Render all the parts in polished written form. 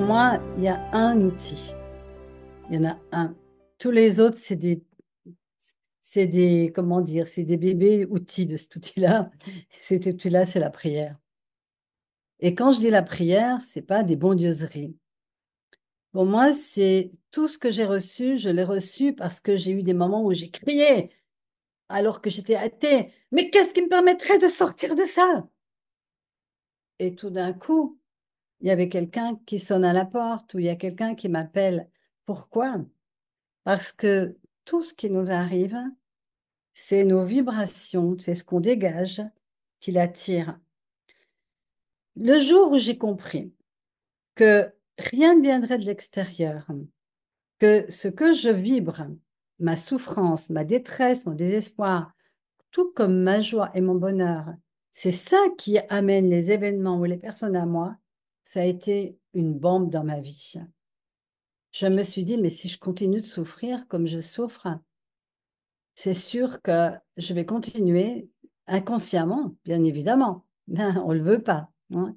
moi, il y a un outil. Il y en a un. Tous les autres, comment dire, c'est des bébés outils de cet outil-là. Cet outil-là, c'est la prière. Et quand je dis la prière, c'est pas des bondieuseries. Pour moi, c'est tout ce que j'ai reçu, je l'ai reçu parce que j'ai eu des moments où j'ai crié alors que j'étais athée. Mais qu'est-ce qui me permettrait de sortir de ça? Et tout d'un coup, il y avait quelqu'un qui sonne à la porte ou il y a quelqu'un qui m'appelle. Pourquoi? Parce que tout ce qui nous arrive, c'est nos vibrations, c'est ce qu'on dégage qui l'attire. Le jour où j'ai compris que rien ne viendrait de l'extérieur, que ce que je vibre, ma souffrance, ma détresse, mon désespoir, tout comme ma joie et mon bonheur, c'est ça qui amène les événements ou les personnes à moi, ça a été une bombe dans ma vie. Je me suis dit, mais si je continue de souffrir comme je souffre, c'est sûr que je vais continuer inconsciemment, bien évidemment. Ben, on ne le veut pas, hein.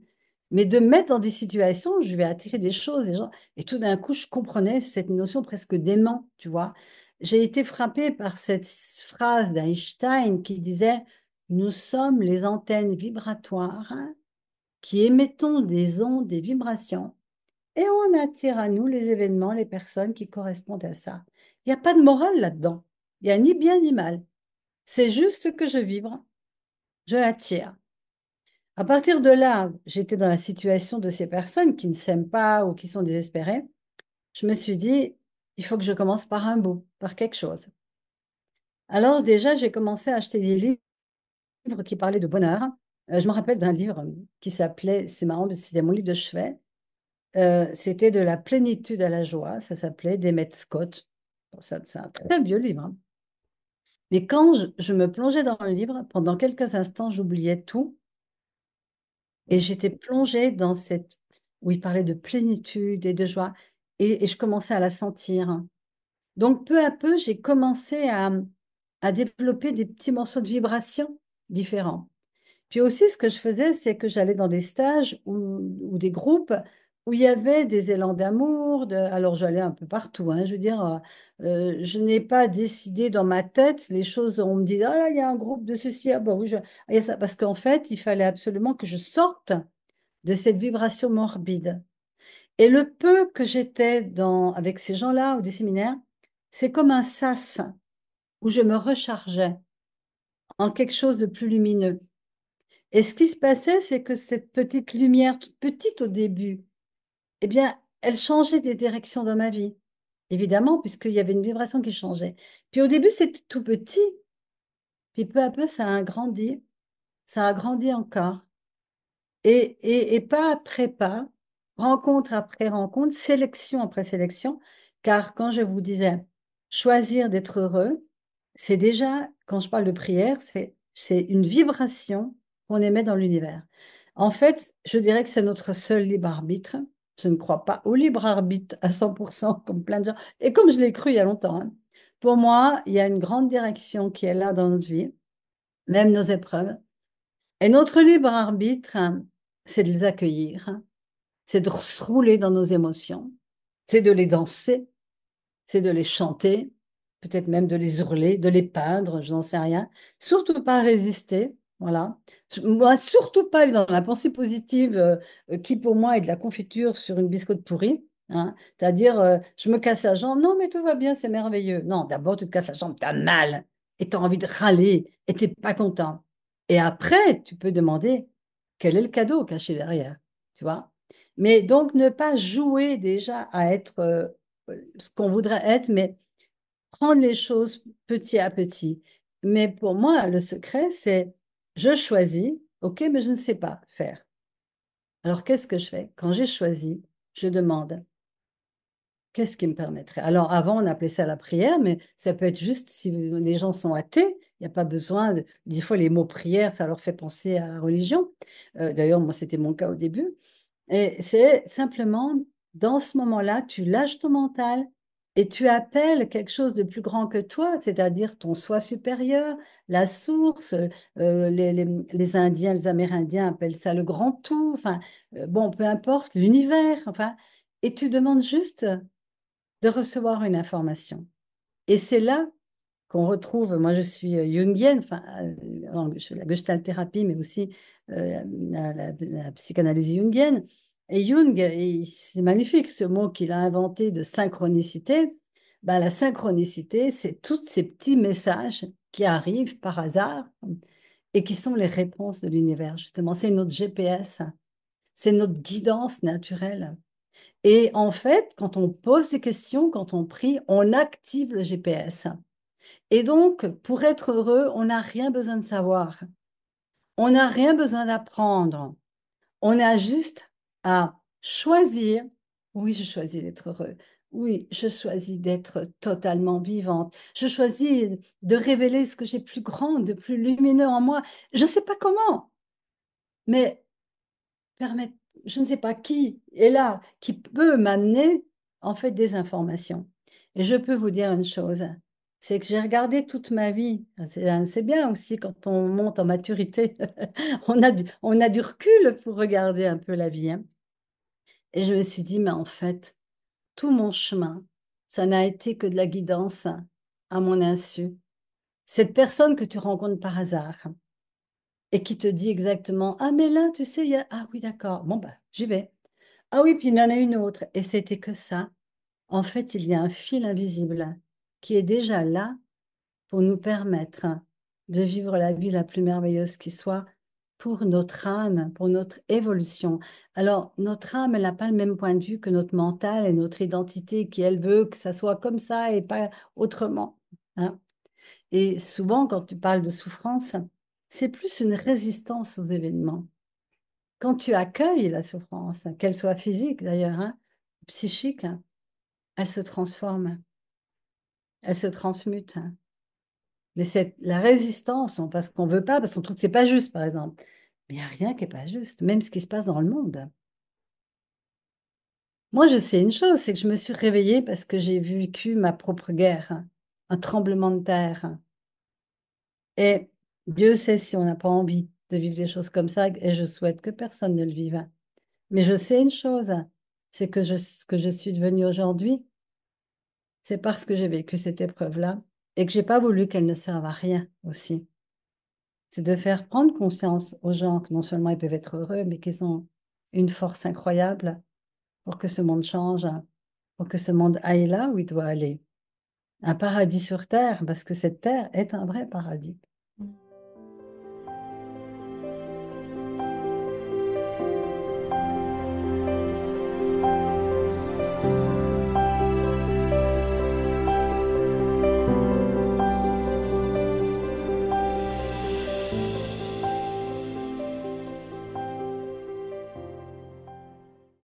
Mais de me mettre dans des situations où je vais attirer des choses, et tout d'un coup, je comprenais cette notion presque d'aimant, tu vois. J'ai été frappée par cette phrase d'Einstein qui disait, nous sommes les antennes vibratoires qui émettons des ondes, des vibrations, et on attire à nous les événements, les personnes qui correspondent à ça. Il n'y a pas de morale là-dedans. Il n'y a ni bien ni mal. C'est juste que je vibre, je l'attire. À partir de là, j'étais dans la situation de ces personnes qui ne s'aiment pas ou qui sont désespérées. Je me suis dit, il faut que je commence par un bout, par quelque chose. Alors déjà, j'ai commencé à acheter des livres qui parlaient de bonheur. Je me rappelle d'un livre qui s'appelait, c'est marrant, c'était mon livre de chevet, c'était De la plénitude à la joie, ça s'appelait d'Emmett Scott. Bon, ça, c'est un très vieux livre, hein. Mais quand je me plongeais dans le livre, pendant quelques instants, j'oubliais tout. Et j'étais plongée dans cette, où il parlait de plénitude et de joie, et je commençais à la sentir. Donc, peu à peu, j'ai commencé à développer des petits morceaux de vibration différents. Puis aussi, ce que je faisais, c'est que j'allais dans des stages ou des groupes où il y avait des élans d'amour. Alors, j'allais un peu partout, hein. Je veux dire, je n'ai pas décidé dans ma tête les choses. On me dit, ah là, il y a un groupe de ceci. Ah, bah oui, il y a ça. Parce qu'en fait, il fallait absolument que je sorte de cette vibration morbide. Et le peu que j'étais avec ces gens-là ou des séminaires, c'est comme un sas où je me rechargeais en quelque chose de plus lumineux. Et ce qui se passait, c'est que cette petite lumière, toute petite au début, eh bien, elle changeait des directions dans ma vie, évidemment, puisqu'il y avait une vibration qui changeait. Puis au début, c'était tout petit, puis peu à peu, ça a grandi encore. Et pas après pas, rencontre après rencontre, sélection après sélection, car quand je vous disais choisir d'être heureux, c'est déjà, quand je parle de prière, c'est une vibration qu'on émet dans l'univers. En fait, je dirais que c'est notre seul libre arbitre. Je ne crois pas au libre arbitre à 100% comme plein de gens, et comme je l'ai cru il y a longtemps, hein. Pour moi, il y a une grande direction qui est là dans notre vie, même nos épreuves. Et notre libre arbitre, hein, c'est de les accueillir, hein. C'est de se rouler dans nos émotions, c'est de les danser, c'est de les chanter, peut-être même de les hurler, de les peindre, je n'en sais rien. Surtout pas résister, voilà. Moi, surtout pas aller dans la pensée positive qui, pour moi, est de la confiture sur une biscotte pourrie, hein. C'est-à-dire, je me casse la jambe, non, mais tout va bien, c'est merveilleux. Non, d'abord, tu te casses la jambe, tu as mal et tu as envie de râler et tu n'es pas content. Et après, tu peux demander quel est le cadeau caché derrière, tu vois. Mais donc, ne pas jouer déjà à être ce qu'on voudrait être, mais prendre les choses petit à petit. Mais pour moi, le secret, c'est je choisis, ok, mais je ne sais pas faire. Alors, qu'est-ce que je fais? Quand j'ai choisi, je demande, qu'est-ce qui me permettrait? Alors, avant, on appelait ça la prière, mais ça peut être juste si les gens sont athées, il n'y a pas besoin des fois, les mots prière, ça leur fait penser à la religion. D'ailleurs, moi, c'était mon cas au début. Et c'est simplement, dans ce moment-là, tu lâches ton mental et tu appelles quelque chose de plus grand que toi, c'est-à-dire ton soi supérieur, la source. Les Indiens, les Amérindiens appellent ça le grand tout. Enfin, bon, peu importe, l'univers. Enfin, et tu demandes juste de recevoir une information. Et c'est là qu'on retrouve, moi je suis jungienne, enfin, je fais la gestalt thérapie, mais aussi la psychanalyse jungienne. Et Jung, c'est magnifique ce mot qu'il a inventé de synchronicité. Ben, la synchronicité, c'est tous ces petits messages qui arrivent par hasard et qui sont les réponses de l'univers, justement. C'est notre GPS, c'est notre guidance naturelle. Et en fait, quand on pose des questions, quand on prie, on active le GPS. Et donc, pour être heureux, on n'a rien besoin de savoir. On n'a rien besoin d'apprendre. On a juste à choisir. Oui, je choisis d'être heureux. Oui, je choisis d'être totalement vivante. Je choisis de révéler ce que j'ai plus grand, de plus lumineux en moi. Je ne sais pas comment, mais permettre, je ne sais pas qui est là, qui peut m'amener en fait des informations. Et je peux vous dire une chose, c'est que j'ai regardé toute ma vie. C'est bien aussi quand on monte en maturité, on a du recul pour regarder un peu la vie, hein. Et je me suis dit, mais en fait, tout mon chemin, ça n'a été que de la guidance à mon insu. Cette personne que tu rencontres par hasard et qui te dit exactement, ah mais là, tu sais, il y a... Ah oui, d'accord, bon, bah, j'y vais. Ah oui, puis il y en a une autre. Et c'était que ça. En fait, il y a un fil invisible qui est déjà là pour nous permettre de vivre la vie la plus merveilleuse qui soit pour notre âme, pour notre évolution. Alors, notre âme, elle n'a pas le même point de vue que notre mental et notre identité qui, elle, veut que ça soit comme ça et pas autrement, hein. Et souvent, quand tu parles de souffrance, c'est plus une résistance aux événements. Quand tu accueilles la souffrance, qu'elle soit physique d'ailleurs, hein, psychique, hein, elle se transforme, elle se transmute, hein. Mais c'est la résistance, parce qu'on veut pas, parce qu'on trouve que c'est pas juste, par exemple. Mais il n'y a rien qui est pas juste, même ce qui se passe dans le monde. Moi, je sais une chose, c'est que je me suis réveillée parce que j'ai vécu ma propre guerre, hein, un tremblement de terre. Et Dieu sait si on n'a pas envie de vivre des choses comme ça, et je souhaite que personne ne le vive. Mais je sais une chose, c'est que ce que je suis devenue aujourd'hui, c'est parce que j'ai vécu cette épreuve-là et que j'ai pas voulu qu'elle ne serve à rien aussi. C'est de faire prendre conscience aux gens que non seulement ils peuvent être heureux, mais qu'ils ont une force incroyable pour que ce monde change, pour que ce monde aille là où il doit aller. Un paradis sur terre, parce que cette terre est un vrai paradis.